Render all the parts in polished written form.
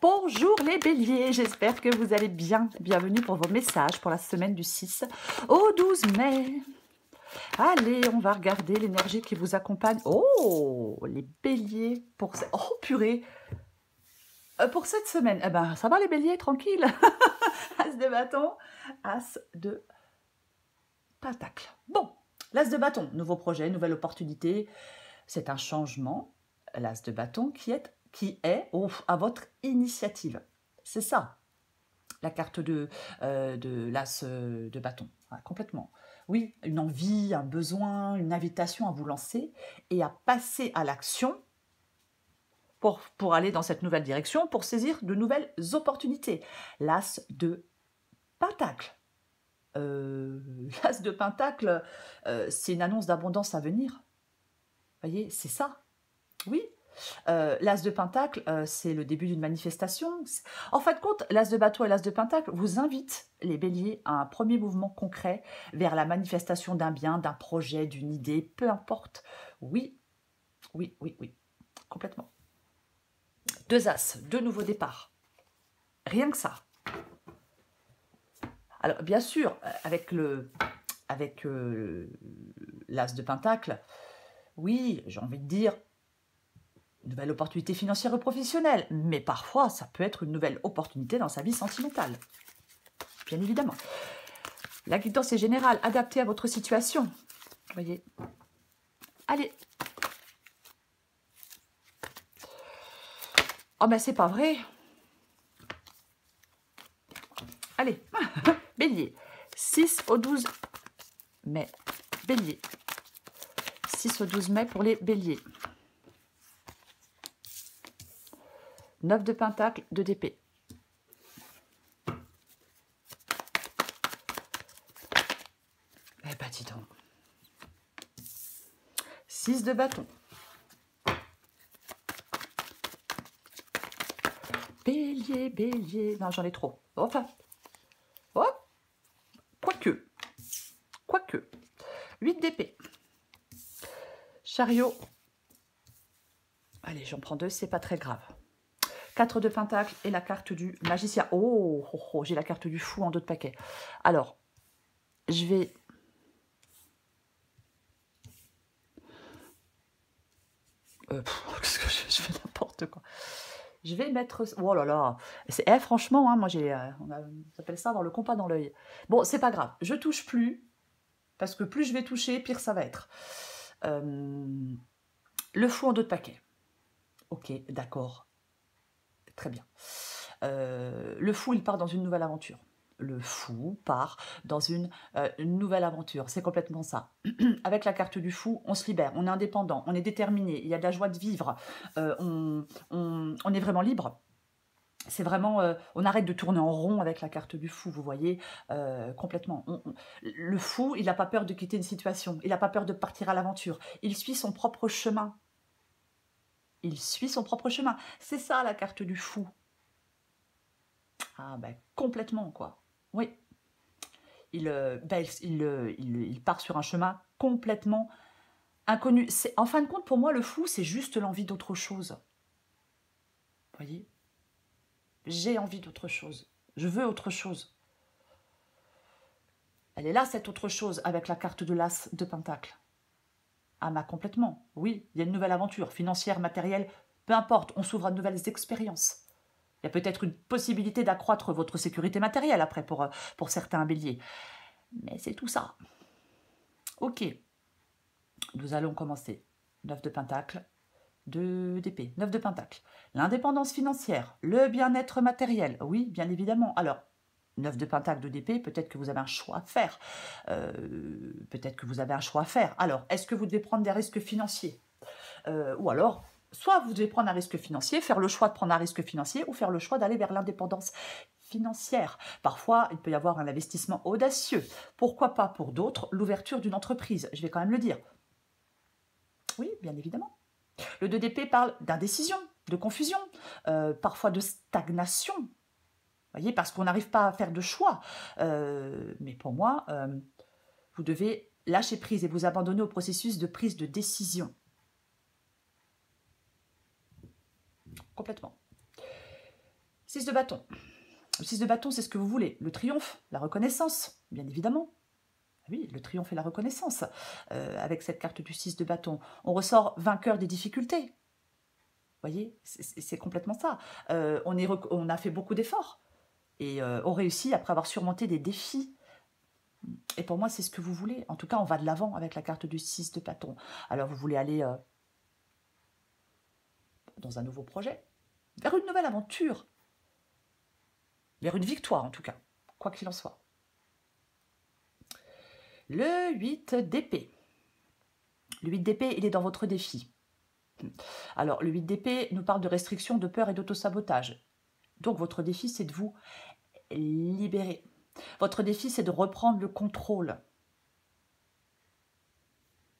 Bonjour les béliers, j'espère que vous allez bien. Bienvenue pour vos messages pour la semaine du 6 au 12 mai. Allez, on va regarder l'énergie qui vous accompagne. Oh, les béliers pour... Oh, purée. Pour cette semaine, eh ben, ça va les béliers, tranquille. As de bâton, as de pentacle. Bon, l'as de bâton, nouveau projet, nouvelle opportunité. C'est un changement. L'as de bâton qui est à votre initiative. C'est ça, la carte de l'as de bâton. Ah, complètement. Oui, une envie, un besoin, une invitation à vous lancer et à passer à l'action pour aller dans cette nouvelle direction, pour saisir de nouvelles opportunités. L'as de pentacle. L'as de pentacle, c'est une annonce d'abondance à venir. Vous voyez, c'est ça. Oui, l'as de pentacle, c'est le début d'une manifestation. En fin de compte, l'as de bateau et l'as de pentacle vous invitent, les béliers, à un premier mouvement concret vers la manifestation d'un bien, d'un projet, d'une idée, peu importe. Oui, oui, oui, oui, complètement. Deux as, deux nouveaux départs. Rien que ça. Alors, bien sûr, avec l'as de pentacle, oui, j'ai envie de dire, nouvelle opportunité financière ou professionnelle, mais parfois, ça peut être une nouvelle opportunité dans sa vie sentimentale. Bien évidemment. La guidance est générale, adaptée à votre situation. Vous voyez. Allez. Oh ben, c'est pas vrai. Allez. Bélier. 6 au 12 mai. Bélier. 6 au 12 mai pour les béliers. 9 de pentacle, 2 d'épée. Eh ben, dis donc. 6 de bâton. Bélier, bélier. Non, j'en ai trop. Enfin. Oh. Quoique. 8 d'épée. Chariot. Allez, j'en prends 2, c'est pas très grave. 4 de pentacle et la carte du magicien. Oh, oh, oh, j'ai la carte du fou en dos de paquet. Alors, je vais... Qu'est-ce que je fais n'importe quoi. Je vais mettre... Oh là là. Franchement, hein, moi, on appelle ça dans le compas dans l'œil. Bon, c'est pas grave. Je touche plus. Parce que plus je vais toucher, pire ça va être. Le fou en dos de paquet. Ok, d'accord. Très bien. Le fou, il part dans une nouvelle aventure. Le fou part dans une nouvelle aventure. C'est complètement ça. Avec la carte du fou, on se libère, on est indépendant, on est déterminé, il y a de la joie de vivre, on est vraiment libre. C'est vraiment, on arrête de tourner en rond avec la carte du fou, vous voyez, complètement. Le fou, il n'a pas peur de quitter une situation, il n'a pas peur de partir à l'aventure. Il suit son propre chemin. Il suit son propre chemin. C'est ça la carte du fou. Ah ben complètement quoi. Oui. Il part sur un chemin complètement inconnu. En fin de compte, pour moi, le fou, c'est juste l'envie d'autre chose. Vous voyez? J'ai envie d'autre chose. Je veux autre chose. Elle est là, cette autre chose, avec la carte de l'as de pentacle. Ah bah complètement. Oui, il y a une nouvelle aventure, financière, matérielle, peu importe, on s'ouvre à de nouvelles expériences. Il y a peut-être une possibilité d'accroître votre sécurité matérielle après pour certains béliers. Mais c'est tout ça. Ok. Nous allons commencer. 9 de pentacle, 2 d'épée, 9 de pentacle. L'indépendance financière, le bien-être matériel. Oui, bien évidemment. Alors, 9 de pentacle, 2 d'épée, peut-être que vous avez un choix à faire. Alors, est-ce que vous devez prendre des risques financiers? Ou alors, soit vous devez prendre un risque financier, faire le choix de prendre un risque financier, ou faire le choix d'aller vers l'indépendance financière. Parfois, il peut y avoir un investissement audacieux. Pourquoi pas pour d'autres, l'ouverture d'une entreprise? Je vais quand même le dire. Oui, bien évidemment. Le 2 d'épée parle d'indécision, de confusion, parfois de stagnation. Vous voyez, parce qu'on n'arrive pas à faire de choix. Mais pour moi, vous devez lâcher prise et vous abandonner au processus de prise de décision. Complètement. 6 de bâton. Le 6 de bâton, c'est ce que vous voulez. Le triomphe, la reconnaissance, bien évidemment. Oui, le triomphe et la reconnaissance. Avec cette carte du 6 de bâton, on ressort vainqueur des difficultés. Vous voyez, c'est complètement ça. On a fait beaucoup d'efforts et on réussit après avoir surmonté des défis. Et pour moi, c'est ce que vous voulez. En tout cas, on va de l'avant avec la carte du 6 de bâton. Alors, vous voulez aller dans un nouveau projet, vers une nouvelle aventure, vers une victoire en tout cas, quoi qu'il en soit. Le 8 d'épée. Le 8 d'épée, il est dans votre défi. Alors, le 8 d'épée nous parle de restriction, de peur et d'autosabotage. Donc, votre défi, c'est de vous libérer. Votre défi, c'est de reprendre le contrôle.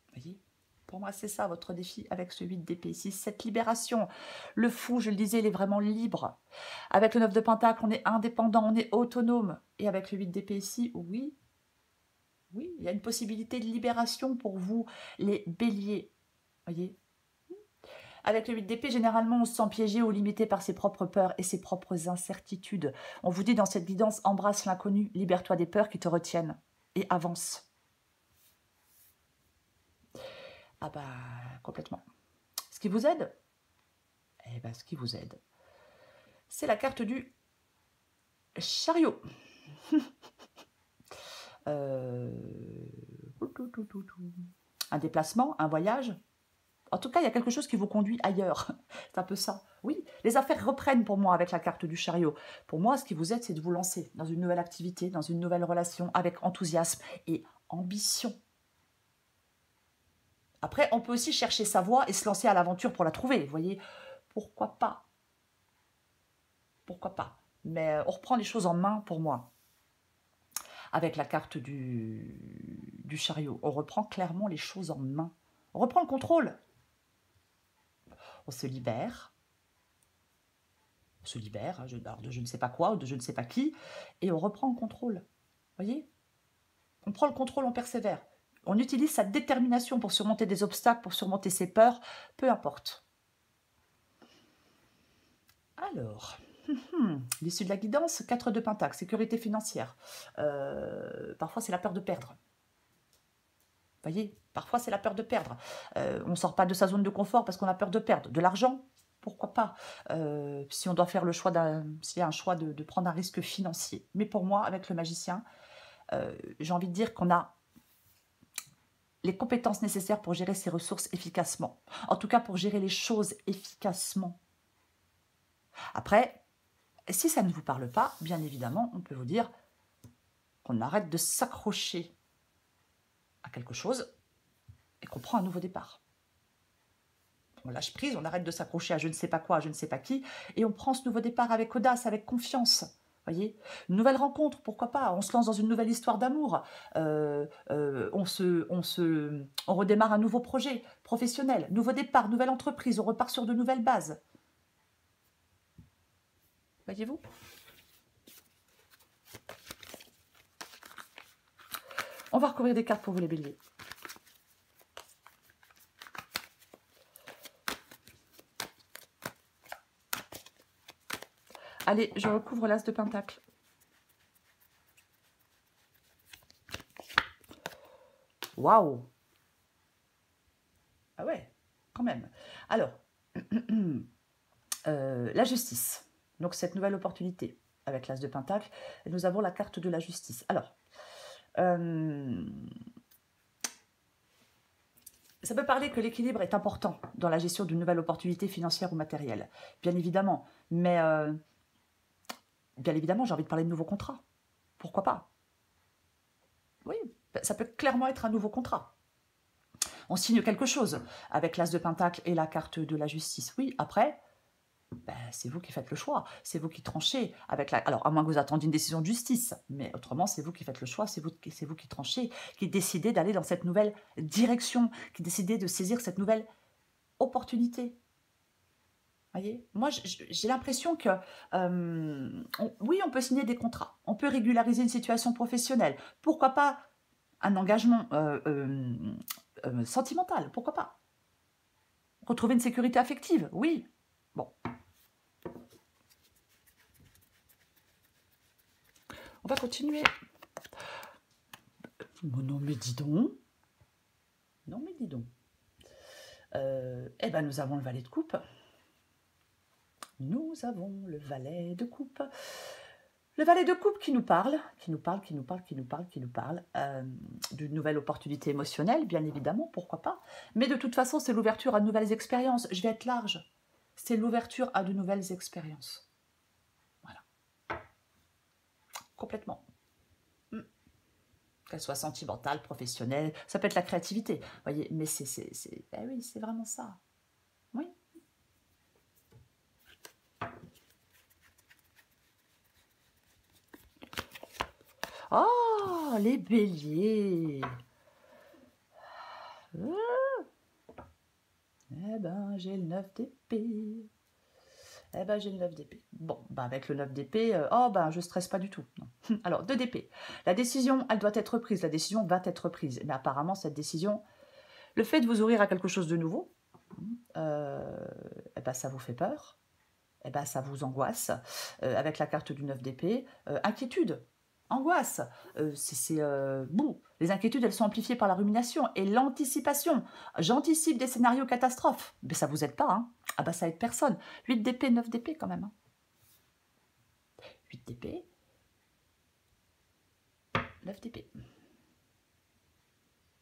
Vous voyez? Pour moi, c'est ça, votre défi avec ce 8 d'épée ici. Cette libération. Le fou, je le disais, il est vraiment libre. Avec le 9 de pentacle, on est indépendant, on est autonome. Et avec le 8 d'épée ici, oui, il y a une possibilité de libération pour vous, les béliers. Voyez? Avec le 8 d'épée, généralement, on se sent piégé ou limité par ses propres peurs et ses propres incertitudes. On vous dit dans cette guidance, embrasse l'inconnu, libère-toi des peurs qui te retiennent et avance. Ah bah, complètement. Ce qui vous aide? Eh ben, ce qui vous aide, c'est la carte du chariot. Un déplacement, un voyage. En tout cas, il y a quelque chose qui vous conduit ailleurs. C'est un peu ça. Oui, les affaires reprennent pour moi avec la carte du chariot. Pour moi, ce qui vous aide, c'est de vous lancer dans une nouvelle activité, dans une nouvelle relation, avec enthousiasme et ambition. Après, on peut aussi chercher sa voie et se lancer à l'aventure pour la trouver. Vous voyez, pourquoi pas? Pourquoi pas? Mais on reprend les choses en main pour moi. Avec la carte du chariot, on reprend clairement les choses en main. On reprend le contrôle. On se libère. On se libère de je ne sais pas quoi ou de je ne sais pas qui. Et on reprend le contrôle. Vous voyez? On prend le contrôle, on persévère. On utilise sa détermination pour surmonter des obstacles, pour surmonter ses peurs. Peu importe. Alors... l'issue de la guidance, 4 de pentacle, sécurité financière. Parfois, c'est la peur de perdre. Vous voyez, parfois, c'est la peur de perdre. On ne sort pas de sa zone de confort parce qu'on a peur de perdre. De l'argent, pourquoi pas? Si on doit faire le choix s'il y a un choix de prendre un risque financier. Mais pour moi, avec le magicien, j'ai envie de dire qu'on a les compétences nécessaires pour gérer ses ressources efficacement. En tout cas, pour gérer les choses efficacement. Après... si ça ne vous parle pas, bien évidemment, on peut vous dire qu'on arrête de s'accrocher à quelque chose et qu'on prend un nouveau départ. On lâche prise, on arrête de s'accrocher à je ne sais pas quoi, à je ne sais pas qui, et on prend ce nouveau départ avec audace, avec confiance. Voyez, une nouvelle rencontre, pourquoi pas? On se lance dans une nouvelle histoire d'amour. On redémarre un nouveau projet professionnel, nouveau départ, nouvelle entreprise, on repart sur de nouvelles bases. Voyez-vous? On va recouvrir des cartes pour vous les béliers. Allez, je recouvre l'as de pentacle. Waouh! Ah ouais, quand même. Alors, la justice. Donc, cette nouvelle opportunité avec l'as de pentacle. Et nous avons la carte de la justice. Alors, ça peut parler que l'équilibre est important dans la gestion d'une nouvelle opportunité financière ou matérielle. Bien évidemment. Mais, bien évidemment, j'ai envie de parler de nouveaux contrats. Pourquoi pas? Oui, ça peut clairement être un nouveau contrat. On signe quelque chose avec l'as de pentacle et la carte de la justice. Oui, après... ben, c'est vous qui faites le choix, c'est vous qui tranchez avec la... Alors, à moins que vous attendiez une décision de justice, mais autrement, c'est vous qui faites le choix, c'est vous qui tranchez, qui décidez d'aller dans cette nouvelle direction, qui décidez de saisir cette nouvelle opportunité. Voyez, moi, j'ai l'impression que, oui, on peut signer des contrats, on peut régulariser une situation professionnelle, pourquoi pas un engagement sentimental, pourquoi pas? Retrouver une sécurité affective, oui. Bon. On va continuer. Non, mais dis donc. Non, mais dis donc. Eh ben, nous avons le valet de coupe. Nous avons le valet de coupe. Le valet de coupe qui nous parle d'une nouvelle opportunité émotionnelle, bien évidemment, pourquoi pas. Mais de toute façon, c'est l'ouverture à de nouvelles expériences. Je vais être large. C'est l'ouverture à de nouvelles expériences. Voilà. Complètement. Qu'elle soit sentimentale, professionnelle, ça peut être la créativité. Vous voyez, mais ben oui, c'est vraiment ça. Oui. Oh, les béliers. Eh ben, j'ai le 9 d'épée. Eh ben, j'ai le 9 d'épée. Bon, ben, avec le 9 d'épée, oh, ben, je stresse pas du tout. Non. Alors, 2 d'épée. La décision, elle doit être prise. La décision va être prise. Mais apparemment, cette décision, le fait de vous ouvrir à quelque chose de nouveau, eh ben, ça vous fait peur. Eh ben, ça vous angoisse. Avec la carte du 9 d'épée, inquiétude. Angoisse, bon, les inquiétudes, elles sont amplifiées par la rumination et l'anticipation. J'anticipe des scénarios catastrophes, mais ça vous aide pas, hein. Ah bah ça aide personne. 8 d'épée, 9 d'épée quand même. Hein. 8 d'épée, 9 d'épée.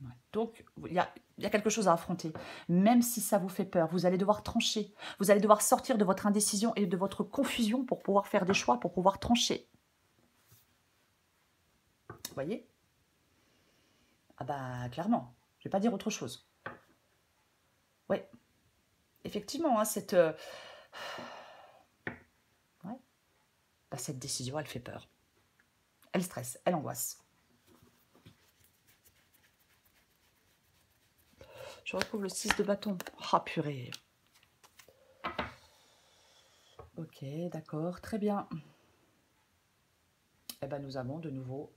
Ouais. Donc, il y a quelque chose à affronter. Même si ça vous fait peur, vous allez devoir trancher. Vous allez devoir sortir de votre indécision et de votre confusion pour pouvoir faire des choix, pour pouvoir trancher. Vous voyez? Ah bah clairement, je ne vais pas dire autre chose. Oui, effectivement, hein, ouais. Bah, cette décision, elle fait peur. Elle stresse, elle angoisse. Je retrouve le 6 de bâton. Ah purée. Ok, d'accord, très bien. Eh ben nous avons de nouveau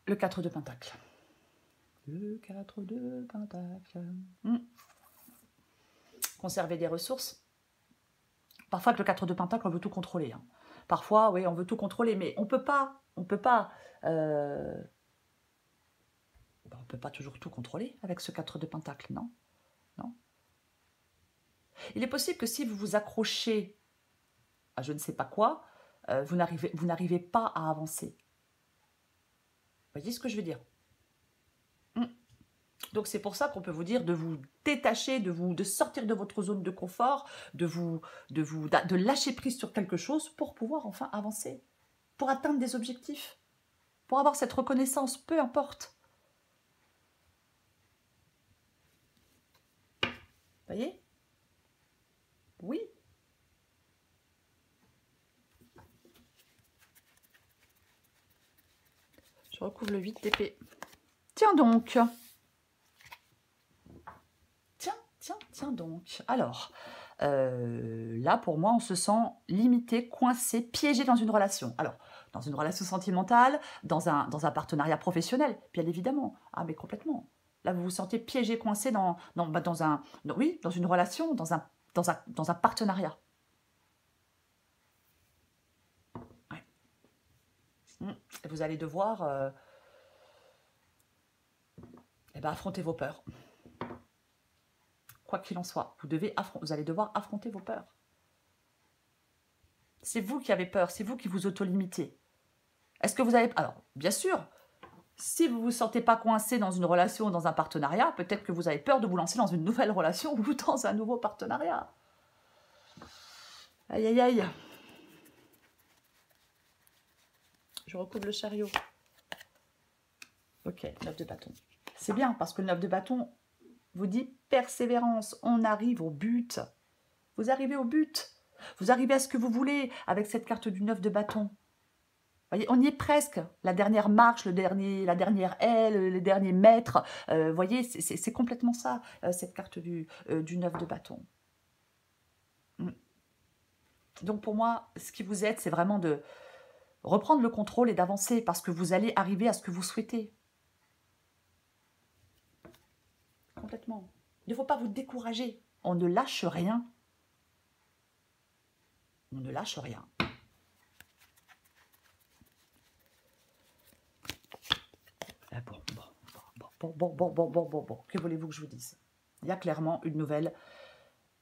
le 4 de pentacle. Le 4 de pentacle. Conserver des ressources. Parfois, avec le 4 de pentacle, on veut tout contrôler. Hein. Parfois, oui, on veut tout contrôler, mais on peut pas toujours tout contrôler avec ce 4 de pentacle, non? Non. Il est possible que si vous vous accrochez à je ne sais pas quoi, vous n'arrivez pas à avancer. Vous voyez ce que je veux dire? Donc c'est pour ça qu'on peut vous dire de vous détacher, de sortir de votre zone de confort, de lâcher prise sur quelque chose pour pouvoir enfin avancer, pour atteindre des objectifs, pour avoir cette reconnaissance, peu importe. Vous voyez? Oui. Je recouvre le 8 d'épée. Tiens donc. Tiens donc. Alors, là, pour moi, on se sent limité, coincé, piégé dans une relation. Alors, dans une relation sentimentale, dans un partenariat professionnel, bien évidemment. Ah, mais complètement. Là, vous vous sentez piégé, coincé dans une relation, dans un partenariat. Ouais. Et vous allez devoir affronter vos peurs. Quoi qu'il en soit, vous allez devoir affronter vos peurs. C'est vous qui avez peur, c'est vous qui vous auto-limitez. Est-ce que vous avez... Alors, bien sûr, si vous ne vous sentez pas coincé dans une relation ou dans un partenariat, peut-être que vous avez peur de vous lancer dans une nouvelle relation ou dans un nouveau partenariat. Aïe, aïe, aïe. Je recouvre le chariot. Ok, 9 de bâton. C'est bien, parce que le 9 de bâton vous dit persévérance. On arrive au but. Vous arrivez au but. Vous arrivez à ce que vous voulez avec cette carte du 9 de bâton. Voyez, on y est presque. La dernière marche, la dernière aile, les derniers mètres. Voyez, c'est complètement ça, cette carte du 9 de bâton. Donc pour moi, ce qui vous aide, c'est vraiment de reprendre le contrôle et d'avancer parce que vous allez arriver à ce que vous souhaitez. Complètement. Il ne faut pas vous décourager. On ne lâche rien. On ne lâche rien. Que voulez-vous que je vous dise? Il y a clairement une nouvelle...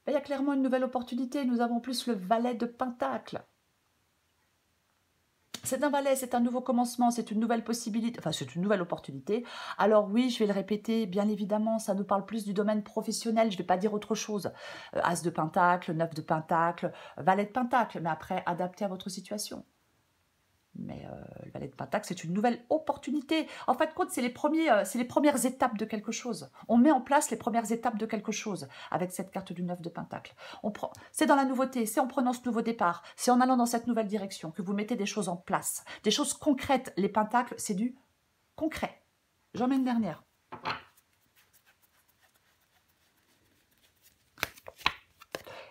Il y a clairement une nouvelle opportunité. Nous avons en plus le valet de Pentacle. C'est un valet, c'est un nouveau commencement, c'est une nouvelle possibilité, enfin c'est une nouvelle opportunité. Alors oui, je vais le répéter, bien évidemment, ça nous parle plus du domaine professionnel, je ne vais pas dire autre chose. As de Pentacle, 9 de Pentacle, valet de Pentacle, mais après, adapté à votre situation. Mais le valet de Pentacle, c'est une nouvelle opportunité. En fin de compte, c'est les premières étapes de quelque chose. On met en place les premières étapes de quelque chose avec cette carte du 9 de Pentacle. C'est dans la nouveauté, c'est en prenant ce nouveau départ, c'est en allant dans cette nouvelle direction que vous mettez des choses en place, des choses concrètes. Les Pentacles, c'est du concret. J'en mets une dernière.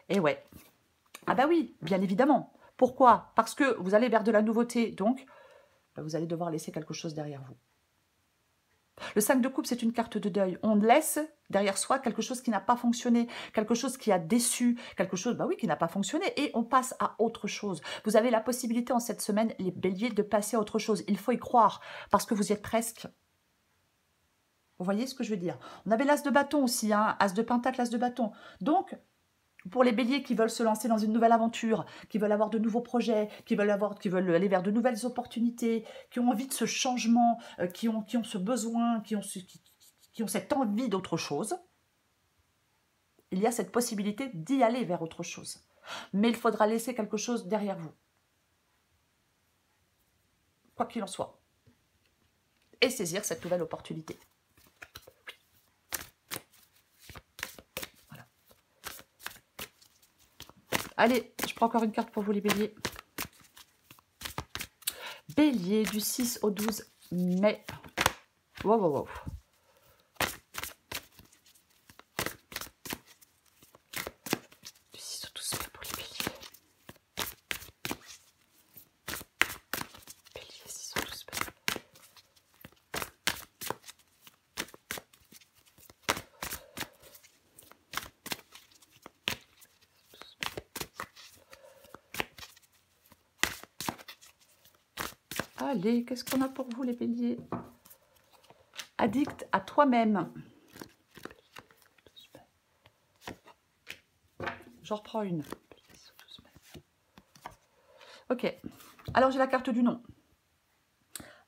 Et ouais. Ah bah oui, bien évidemment. Pourquoi? Parce que vous allez vers de la nouveauté, donc vous allez devoir laisser quelque chose derrière vous. Le 5 de coupe, c'est une carte de deuil. On laisse derrière soi quelque chose qui n'a pas fonctionné, quelque chose qui a déçu, quelque chose qui n'a pas fonctionné, et on passe à autre chose. Vous avez la possibilité en cette semaine, les béliers, de passer à autre chose. Il faut y croire, parce que vous y êtes presque. Vous voyez ce que je veux dire? On avait l'as de bâton aussi, hein, as de pentacle, as de bâton. Donc, pour les béliers qui veulent se lancer dans une nouvelle aventure, qui veulent avoir de nouveaux projets, qui veulent aller vers de nouvelles opportunités, qui ont envie de ce changement, qui ont ce besoin, qui ont cette envie d'autre chose, il y a cette possibilité d'y aller vers autre chose. Mais il faudra laisser quelque chose derrière vous. Quoi qu'il en soit. Et saisir cette nouvelle opportunité. Allez, je prends encore une carte pour vous les béliers. Bélier du 6 au 12 mai. Wow. Du 6 au 12 mai pour les béliers. Bélier 6 au 12 mai. Allez, qu'est-ce qu'on a pour vous les béliers? Addict à toi-même. J'en reprends une. Ok. Alors j'ai la carte du non.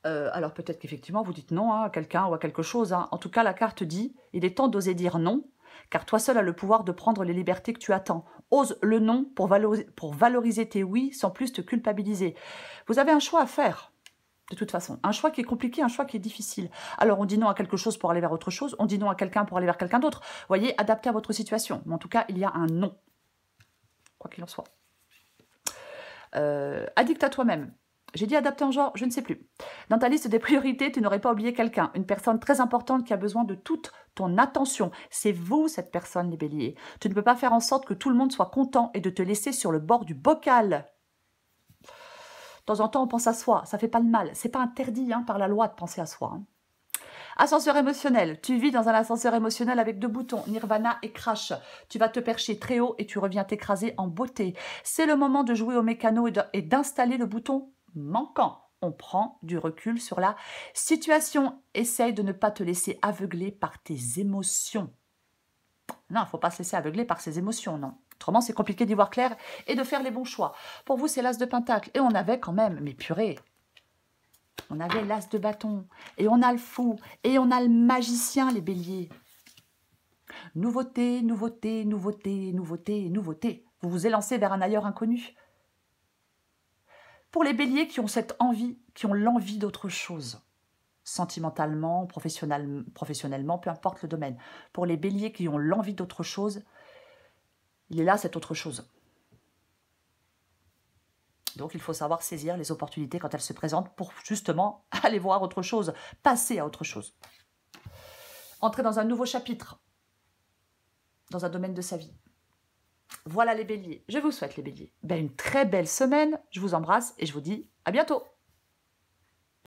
Alors peut-être qu'effectivement vous dites non à quelqu'un ou à quelque chose. Hein. En tout cas, la carte dit, il est temps d'oser dire non, car toi seul as le pouvoir de prendre les libertés que tu attends. Ose le non pour valoriser tes oui sans plus te culpabiliser. Vous avez un choix à faire. De toute façon, un choix qui est compliqué, un choix qui est difficile. Alors, on dit non à quelque chose pour aller vers autre chose, on dit non à quelqu'un pour aller vers quelqu'un d'autre. Vous voyez, adapté à votre situation. Mais en tout cas, il y a un non. Quoi qu'il en soit. Addict à toi-même. J'ai dit adapté en genre, je ne sais plus. Dans ta liste des priorités, tu n'aurais pas oublié quelqu'un, une personne très importante qui a besoin de toute ton attention. C'est vous, cette personne, les béliers. Tu ne peux pas faire en sorte que tout le monde soit content et de te laisser sur le bord du bocal. De temps en temps, on pense à soi, ça fait pas de mal. C'est pas interdit par la loi de penser à soi. Ascenseur émotionnel. Tu vis dans un ascenseur émotionnel avec 2 boutons, Nirvana et Crash. Tu vas te percher très haut et tu reviens t'écraser en beauté. C'est le moment de jouer au mécano et d'installer le bouton manquant. On prend du recul sur la situation. Essaye de ne pas te laisser aveugler par tes émotions. Non, il ne faut pas se laisser aveugler par ses émotions, non. Autrement, c'est compliqué d'y voir clair et de faire les bons choix. Pour vous, c'est l'as de Pentacle. Et on avait quand même, mais purée, on avait l'as de bâton. Et on a le fou. Et on a le magicien, les béliers. Nouveauté, nouveauté, nouveauté, nouveauté, nouveauté. Vous vous élancez vers un ailleurs inconnu. Pour les béliers qui ont cette envie, qui ont l'envie d'autre chose, sentimentalement, professionnellement, peu importe le domaine. Pour les béliers qui ont l'envie d'autre chose, il est là, cette autre chose. Donc, il faut savoir saisir les opportunités quand elles se présentent pour justement aller voir autre chose, passer à autre chose. Entrer dans un nouveau chapitre, dans un domaine de sa vie. Voilà les béliers. Je vous souhaite les béliers une très belle semaine. Je vous embrasse et je vous dis à bientôt.